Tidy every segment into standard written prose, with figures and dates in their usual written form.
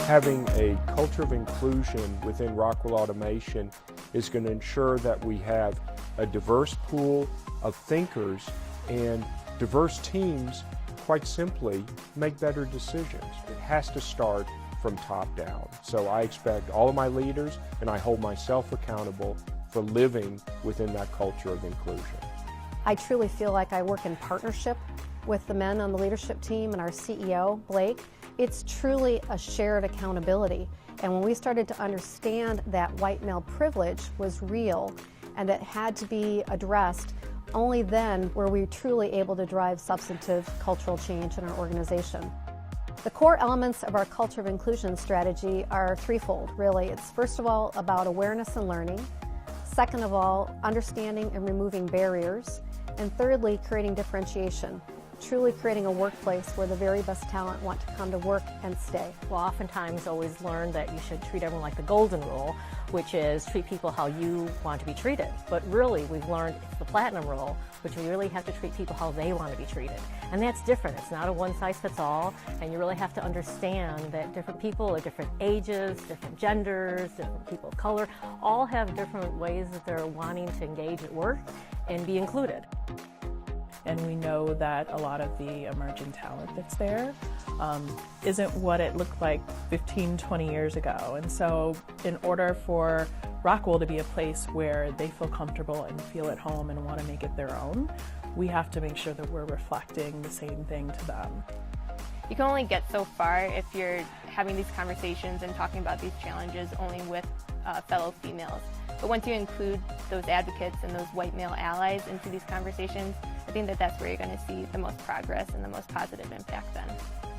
Having a culture of inclusion within Rockwell Automation is going to ensure that we have a diverse pool of thinkers, and diverse teams, quite simply, make better decisions. It has to start from top down. So I expect all of my leaders, and I hold myself accountable for living within that culture of inclusion. I truly feel like I work in partnership with the men on the leadership team and our CEO, Blake. It's truly a shared accountability. And when we started to understand that white male privilege was real and that had to be addressed, only then were we truly able to drive substantive cultural change in our organization. The core elements of our culture of inclusion strategy are threefold, really. It's first of all about awareness and learning. Second of all, understanding and removing barriers. And thirdly, creating differentiation. Truly creating a workplace where the very best talent want to come to work and stay. Well, oftentimes always learn that you should treat everyone like the golden rule, which is treat people how you want to be treated. But really, we've learned it's the platinum rule, which we really have to treat people how they want to be treated. And that's different. It's not a one-size-fits-all, and you really have to understand that different people at different ages, different genders, different people of color, all have different ways that they're wanting to engage at work and be included. And we know that a lot of the emerging talent that's there isn't what it looked like 15, 20 years ago. And so in order for Rockwell to be a place where they feel comfortable and feel at home and want to make it their own, we have to make sure that we're reflecting the same thing to them. You can only get so far if you're having these conversations and talking about these challenges only with fellow females. But once you include those advocates and those white male allies into these conversations, I think that that's where you're going to see the most progress and the most positive impact then.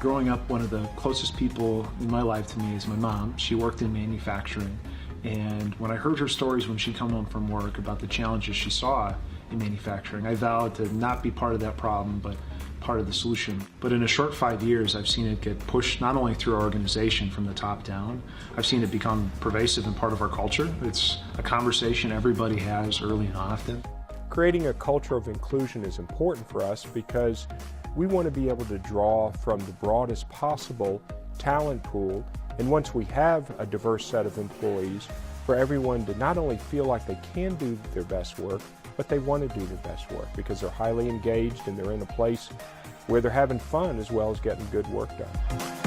Growing up, one of the closest people in my life to me is my mom. She worked in manufacturing, and when I heard her stories when she'd come home from work about the challenges she saw in manufacturing, I vowed to not be part of that problem, but part of the solution. But in a short 5 years, I've seen it get pushed not only through our organization from the top down, I've seen it become pervasive and part of our culture. It's a conversation everybody has early and often. Creating a culture of inclusion is important for us because we want to be able to draw from the broadest possible talent pool, and once we have a diverse set of employees, for everyone to not only feel like they can do their best work, but they want to do their best work because they're highly engaged and they're in a place where they're having fun as well as getting good work done.